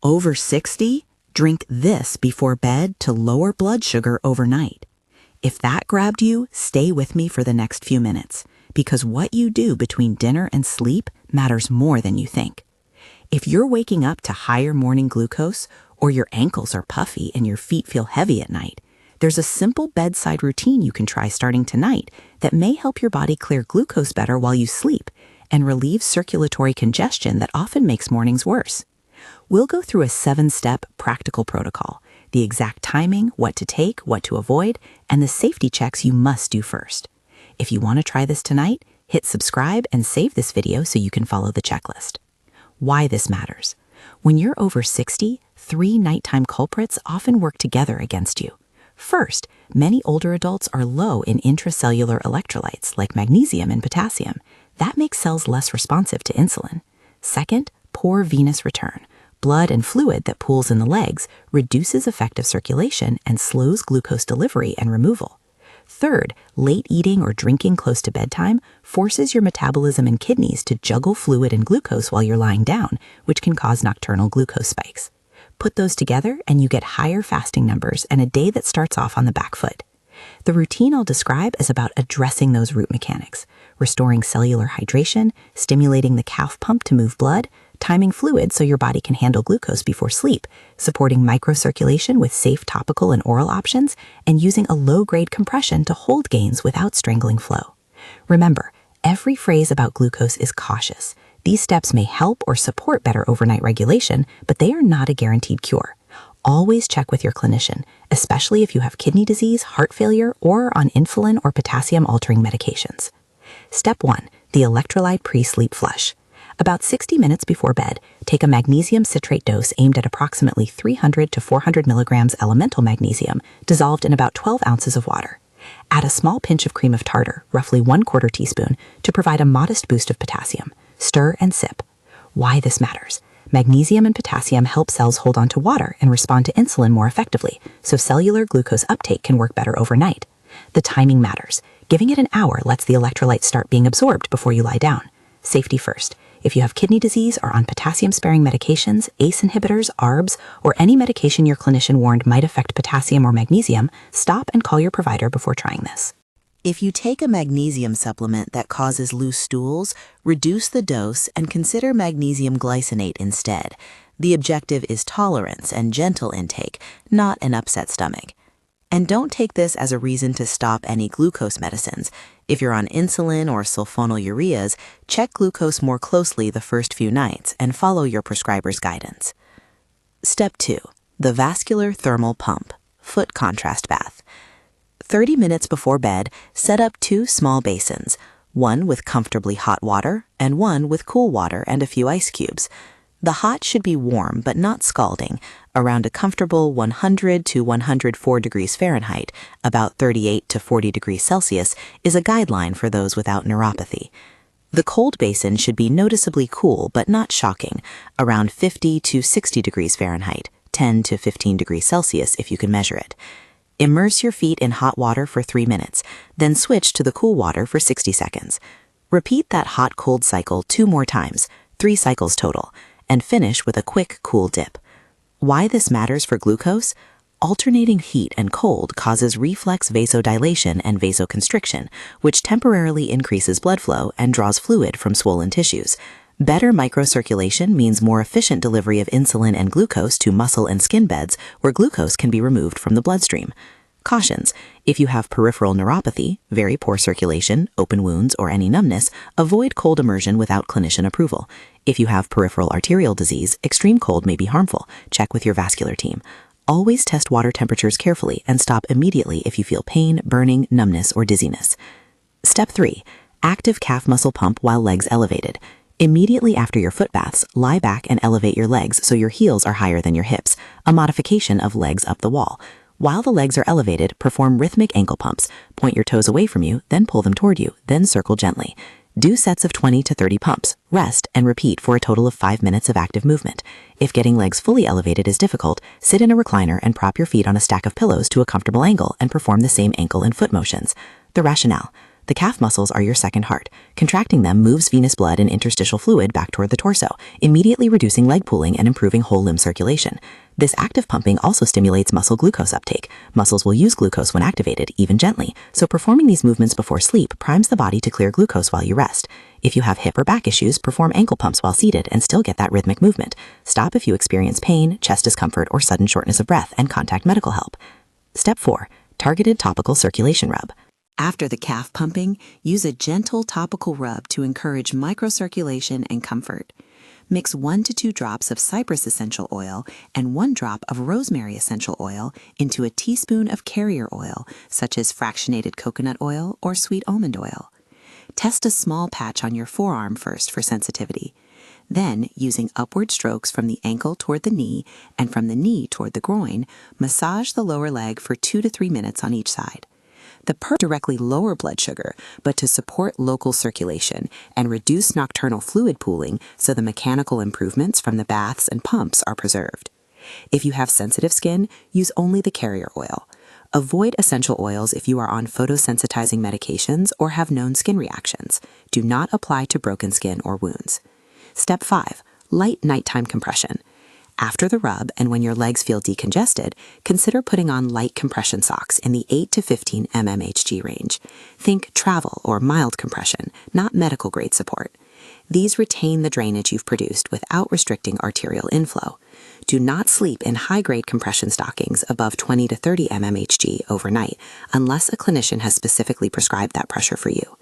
Over 60? Drink this before bed to lower blood sugar overnight. If that grabbed you, stay with me for the next few minutes, because what you do between dinner and sleep matters more than you think. If you're waking up to higher morning glucose, or your ankles are puffy and your feet feel heavy at night, there's a simple bedside routine you can try starting tonight that may help your body clear glucose better while you sleep and relieve circulatory congestion that often makes mornings worse. We'll go through a 7-step practical protocol, the exact timing, what to take, what to avoid, and the safety checks you must do first. If you want to try this tonight, hit subscribe and save this video so you can follow the checklist. Why this matters. When you're over 60, 3 nighttime culprits often work together against you. First, many older adults are low in intracellular electrolytes like magnesium and potassium. That makes cells less responsive to insulin. Second, poor venous return. Blood and fluid that pools in the legs reduces effective circulation and slows glucose delivery and removal. Third, late eating or drinking close to bedtime forces your metabolism and kidneys to juggle fluid and glucose while you're lying down, which can cause nocturnal glucose spikes. Put those together and you get higher fasting numbers and a day that starts off on the back foot. The routine I'll describe is about addressing those root mechanics, restoring cellular hydration, stimulating the calf pump to move blood, timing fluid so your body can handle glucose before sleep, supporting microcirculation with safe topical and oral options, and using a low-grade compression to hold gains without strangling flow. Remember, every phrase about glucose is cautious. These steps may help or support better overnight regulation, but they are not a guaranteed cure. Always check with your clinician, especially if you have kidney disease, heart failure, or are on insulin or potassium-altering medications. Step 1. The electrolyte pre-sleep flush. About 60 minutes before bed, take a magnesium citrate dose aimed at approximately 300 to 400 milligrams elemental magnesium, dissolved in about 12 ounces of water. Add a small pinch of cream of tartar, roughly 1/4 teaspoon, to provide a modest boost of potassium. Stir and sip. Why this matters. Magnesium and potassium help cells hold on to water and respond to insulin more effectively, so cellular glucose uptake can work better overnight. The timing matters. Giving it an hour lets the electrolytes start being absorbed before you lie down. Safety first. If you have kidney disease or on potassium-sparing medications, ACE inhibitors, ARBs, or any medication your clinician warned might affect potassium or magnesium, stop and call your provider before trying this. If you take a magnesium supplement that causes loose stools, reduce the dose and consider magnesium glycinate instead. The objective is tolerance and gentle intake, not an upset stomach. And don't take this as a reason to stop any glucose medicines. If you're on insulin or sulfonylureas, check glucose more closely the first few nights and follow your prescriber's guidance. Step 2. The vascular thermal pump, foot contrast bath. 30 minutes before bed, set up 2 small basins, one with comfortably hot water and one with cool water and a few ice cubes. The hot should be warm but not scalding, around a comfortable 100 to 104 degrees Fahrenheit, about 38 to 40 degrees Celsius, is a guideline for those without neuropathy. The cold basin should be noticeably cool but not shocking, around 50 to 60 degrees Fahrenheit, 10 to 15 degrees Celsius if you can measure it. Immerse your feet in hot water for 3 minutes, then switch to the cool water for 60 seconds. Repeat that hot-cold cycle 2 more times, 3 cycles total, and finish with a quick cool dip. Why this matters for glucose? Alternating heat and cold causes reflex vasodilation and vasoconstriction, which temporarily increases blood flow and draws fluid from swollen tissues. Better microcirculation means more efficient delivery of insulin and glucose to muscle and skin beds where glucose can be removed from the bloodstream. Cautions: if you have peripheral neuropathy, very poor circulation, open wounds, or any numbness, avoid cold immersion without clinician approval. If you have peripheral arterial disease, extreme cold may be harmful. Check with your vascular team. Always test water temperatures carefully and stop immediately if you feel pain, burning, numbness, or dizziness. Step 3. Active calf muscle pump while legs elevated. Immediately after your foot baths, lie back and elevate your legs so your heels are higher than your hips, a modification of legs up the wall. While the legs are elevated, perform rhythmic ankle pumps. Point your toes away from you, then pull them toward you, then circle gently. Do sets of 20 to 30 pumps, rest, and repeat for a total of 5 minutes of active movement. If getting legs fully elevated is difficult, sit in a recliner and prop your feet on a stack of pillows to a comfortable angle and perform the same ankle and foot motions. The rationale: The calf muscles are your second heart. Contracting them moves venous blood and interstitial fluid back toward the torso, immediately reducing leg pooling and improving whole limb circulation. This active pumping also stimulates muscle glucose uptake. Muscles will use glucose when activated, even gently, so performing these movements before sleep primes the body to clear glucose while you rest. If you have hip or back issues, perform ankle pumps while seated and still get that rhythmic movement. Stop if you experience pain, chest discomfort, or sudden shortness of breath and contact medical help. Step 4. Targeted topical circulation rub. After the calf pumping, use a gentle topical rub to encourage microcirculation and comfort. Mix 1 to 2 drops of cypress essential oil and 1 drop of rosemary essential oil into a teaspoon of carrier oil, such as fractionated coconut oil or sweet almond oil. Test a small patch on your forearm first for sensitivity. Then, using upward strokes from the ankle toward the knee and from the knee toward the groin, massage the lower leg for 2 to 3 minutes on each side. The purpose directly lower blood sugar, but to support local circulation and reduce nocturnal fluid pooling so the mechanical improvements from the baths and pumps are preserved. If you have sensitive skin, use only the carrier oil. Avoid essential oils if you are on photosensitizing medications or have known skin reactions. Do not apply to broken skin or wounds. Step 5. Light nighttime compression. After the rub and when your legs feel decongested, consider putting on light compression socks in the 8 to 15 mmHg range. Think travel or mild compression, not medical grade support. These retain the drainage you've produced without restricting arterial inflow. Do not sleep in high-grade compression stockings above 20 to 30 mmHg overnight unless a clinician has specifically prescribed that pressure for you.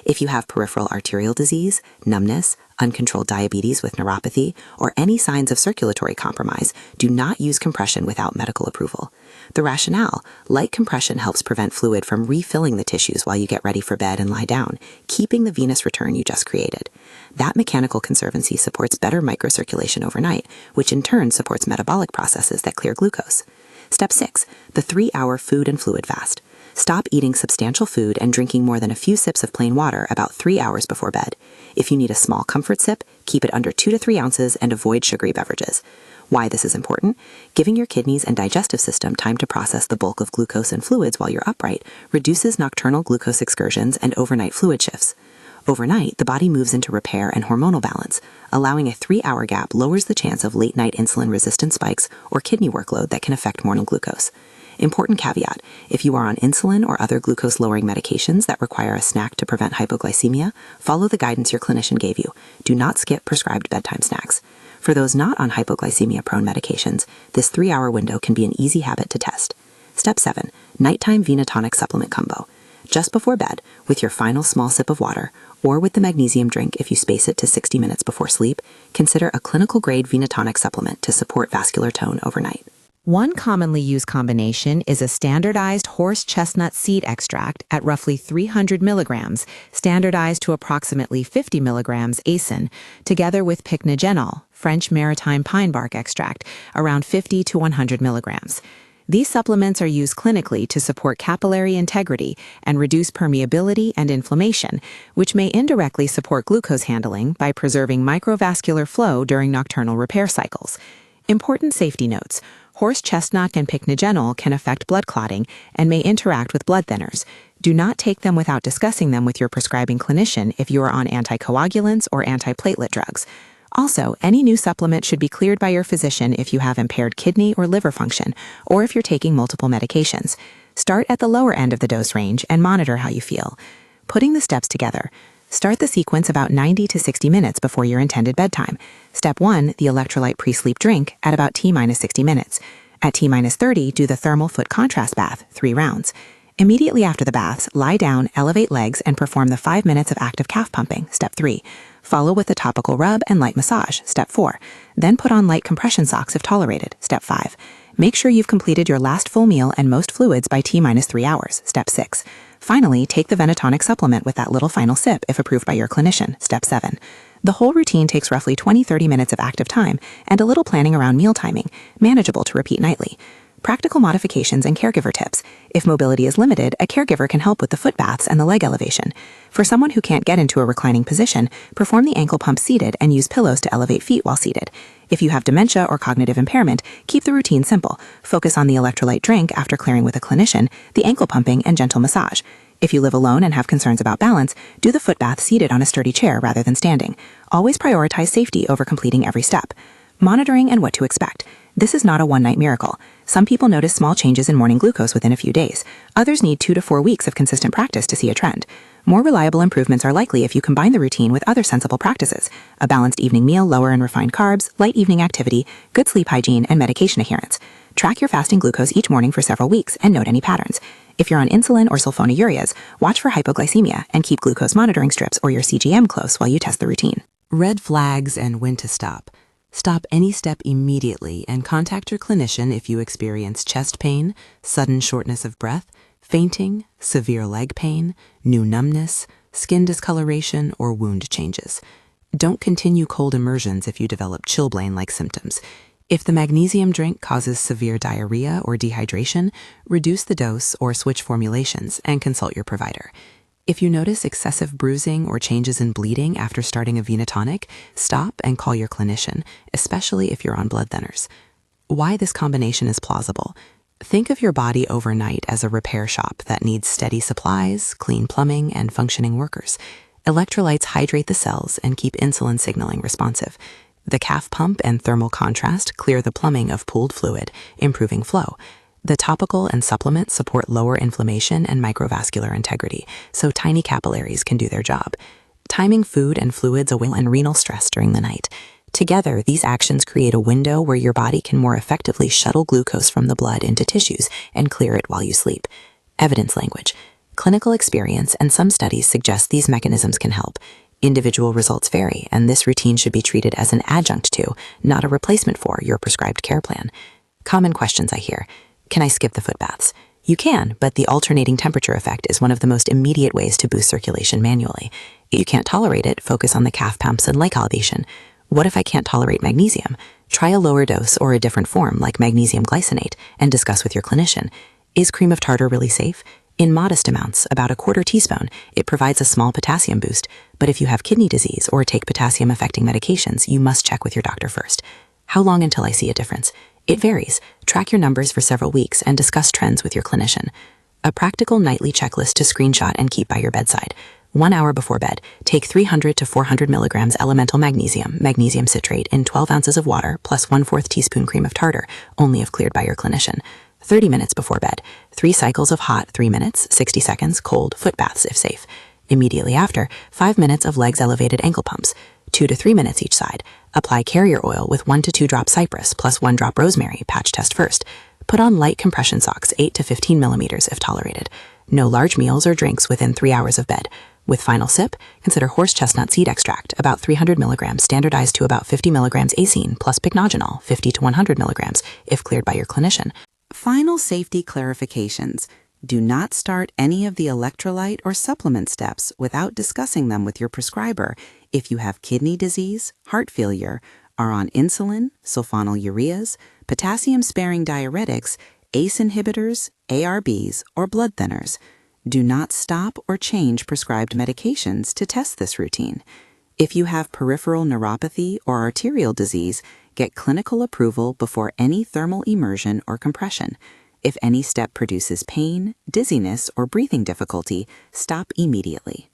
If you have peripheral arterial disease, numbness, uncontrolled diabetes with neuropathy, or any signs of circulatory compromise, do not use compression without medical approval. The rationale: light compression helps prevent fluid from refilling the tissues while you get ready for bed and lie down, keeping the venous return you just created. That mechanical conservancy supports better microcirculation overnight, which in turn supports metabolic processes that clear glucose. Step 6. The 3-hour food and fluid fast. Stop eating substantial food and drinking more than a few sips of plain water about 3 hours before bed. If you need a small comfort sip, keep it under 2 to 3 ounces and avoid sugary beverages. Why this is important? Giving your kidneys and digestive system time to process the bulk of glucose and fluids while you're upright reduces nocturnal glucose excursions and overnight fluid shifts. Overnight, the body moves into repair and hormonal balance. Allowing a 3-hour gap lowers the chance of late-night insulin-resistant spikes or kidney workload that can affect morning glucose. Important caveat: if you are on insulin or other glucose-lowering medications that require a snack to prevent hypoglycemia, follow the guidance your clinician gave you. Do not skip prescribed bedtime snacks. For those not on hypoglycemia-prone medications, this 3-hour window can be an easy habit to test. Step 7. Nighttime Venatonic Supplement Combo. Just before bed, with your final small sip of water, or with the magnesium drink if you space it to 60 minutes before sleep, consider a clinical-grade Venatonic supplement to support vascular tone overnight. One commonly used combination is a standardized horse chestnut seed extract at roughly 300 milligrams, standardized to approximately 50 milligrams ASIN, together with pycnogenol, French maritime pine bark extract, around 50 to 100 milligrams. These supplements are used clinically to support capillary integrity and reduce permeability and inflammation, which may indirectly support glucose handling by preserving microvascular flow during nocturnal repair cycles. Important safety notes: horse chestnut and pycnogenol can affect blood clotting and may interact with blood thinners. Do not take them without discussing them with your prescribing clinician if you are on anticoagulants or antiplatelet drugs. Also, any new supplement should be cleared by your physician if you have impaired kidney or liver function, or if you're taking multiple medications. Start at the lower end of the dose range and monitor how you feel. Putting the steps together. Start the sequence about 90 to 60 minutes before your intended bedtime. Step 1, the electrolyte pre-sleep drink at about T-minus 60 minutes. At T-minus 30, do the thermal foot contrast bath, 3 rounds. Immediately after the baths, lie down, elevate legs, and perform the 5 minutes of active calf pumping, Step 3. Follow with a topical rub and light massage, Step 4. Then put on light compression socks if tolerated, Step 5. Make sure you've completed your last full meal and most fluids by T-minus 3 hours, Step 6. Finally, take the Venatonic supplement with that little final sip if approved by your clinician, Step 7. The whole routine takes roughly 20-30 minutes of active time and a little planning around meal timing, manageable to repeat nightly. Practical modifications and caregiver tips. If mobility is limited, a caregiver can help with the foot baths and the leg elevation. For someone who can't get into a reclining position, perform the ankle pump seated and use pillows to elevate feet while seated. If you have dementia or cognitive impairment, keep the routine simple. Focus on the electrolyte drink after clearing with a clinician, the ankle pumping, and gentle massage. If you live alone and have concerns about balance, do the foot bath seated on a sturdy chair rather than standing. Always prioritize safety over completing every step. Monitoring and what to expect. This is not a one-night miracle. Some people notice small changes in morning glucose within a few days. Others need 2 to 4 weeks of consistent practice to see a trend. More reliable improvements are likely if you combine the routine with other sensible practices: a balanced evening meal, lower and refined carbs, light evening activity, good sleep hygiene, and medication adherence. Track your fasting glucose each morning for several weeks and note any patterns. If you're on insulin or sulfonylureas, watch for hypoglycemia and keep glucose monitoring strips or your CGM close while you test the routine. Red flags and when to stop. Stop any step immediately and contact your clinician if you experience chest pain, sudden shortness of breath, fainting, severe leg pain, new numbness, skin discoloration, or wound changes. Don't continue cold immersions if you develop chilblain-like symptoms. If the magnesium drink causes severe diarrhea or dehydration, reduce the dose or switch formulations and consult your provider. If you notice excessive bruising or changes in bleeding after starting a venotonic, stop and call your clinician, especially if you're on blood thinners. Why this combination is plausible. Think of your body overnight as a repair shop that needs steady supplies, clean plumbing, and functioning workers. Electrolytes hydrate the cells and keep insulin signaling responsive. The calf pump and thermal contrast clear the plumbing of pooled fluid, improving flow. The topical and supplement support lower inflammation and microvascular integrity, so tiny capillaries can do their job. Timing food and fluids away and renal stress during the night. Together, these actions create a window where your body can more effectively shuttle glucose from the blood into tissues and clear it while you sleep. Evidence language. Clinical experience and some studies suggest these mechanisms can help. Individual results vary, and this routine should be treated as an adjunct to, not a replacement for, your prescribed care plan. Common questions I hear. Can I skip the foot baths? You can, but the alternating temperature effect is one of the most immediate ways to boost circulation manually. If you can't tolerate it, focus on the calf pumps and leg elevation. What if I can't tolerate magnesium? Try a lower dose or a different form like magnesium glycinate and discuss with your clinician. Is cream of tartar really safe? In modest amounts, about a quarter teaspoon, it provides a small potassium boost, but if you have kidney disease or take potassium-affecting medications, you must check with your doctor first. How long until I see a difference? It varies. Track your numbers for several weeks and discuss trends with your clinician. A practical nightly checklist to screenshot and keep by your bedside. 1 hour before bed, take 300 to 400 milligrams elemental magnesium, magnesium citrate in 12 ounces of water plus 1/4 teaspoon cream of tartar, only if cleared by your clinician. 30 minutes before bed, 3 cycles of hot 3 minutes, 60 seconds, cold foot baths if safe. Immediately after, 5 minutes of legs elevated ankle pumps, 2 to 3 minutes each side. Apply carrier oil with 1 to 2 drops cypress plus 1 drop rosemary, patch test first. Put on light compression socks 8 to 15 millimeters if tolerated. No large meals or drinks within 3 hours of bed. With final sip, consider horse chestnut seed extract, about 300 milligrams, standardized to about 50 milligrams acene, plus pycnogenol, 50 to 100 milligrams, if cleared by your clinician. Final safety clarifications. Do not start any of the electrolyte or supplement steps without discussing them with your prescriber if you have kidney disease, heart failure, are on insulin, sulfonylureas, potassium-sparing diuretics, ACE inhibitors, ARBs, or blood thinners. Do not stop or change prescribed medications to test this routine. If you have peripheral neuropathy or arterial disease, get clinical approval before any thermal immersion or compression. If any step produces pain, dizziness, or breathing difficulty, stop immediately.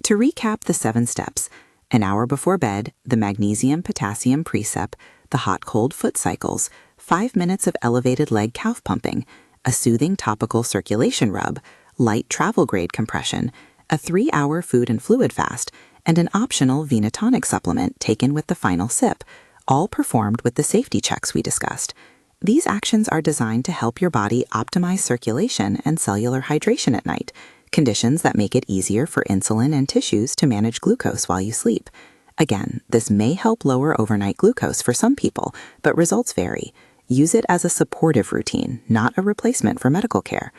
To recap the 7 steps: an hour before bed, the magnesium-potassium precep, the hot-cold foot cycles, 5 minutes of elevated leg calf pumping, a soothing topical circulation rub, light travel-grade compression, a 3-hour food and fluid fast, and an optional venotonic supplement taken with the final sip, all performed with the safety checks we discussed. These actions are designed to help your body optimize circulation and cellular hydration at night, conditions that make it easier for insulin and tissues to manage glucose while you sleep. Again, this may help lower overnight glucose for some people, but results vary. Use it as a supportive routine, not a replacement for medical care.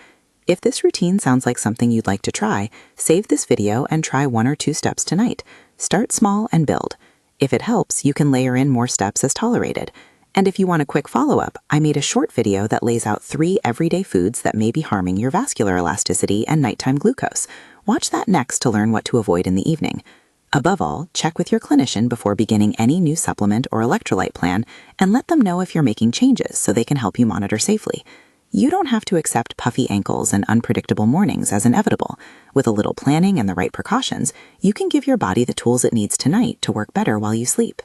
If this routine sounds like something you'd like to try, save this video and try 1 or 2 steps tonight. Start small and build. If it helps, you can layer in more steps as tolerated. And if you want a quick follow-up, I made a short video that lays out 3 everyday foods that may be harming your vascular elasticity and nighttime glucose. Watch that next to learn what to avoid in the evening. Above all, check with your clinician before beginning any new supplement or electrolyte plan and let them know if you're making changes so they can help you monitor safely. You don't have to accept puffy ankles and unpredictable mornings as inevitable. With a little planning and the right precautions, you can give your body the tools it needs tonight to work better while you sleep.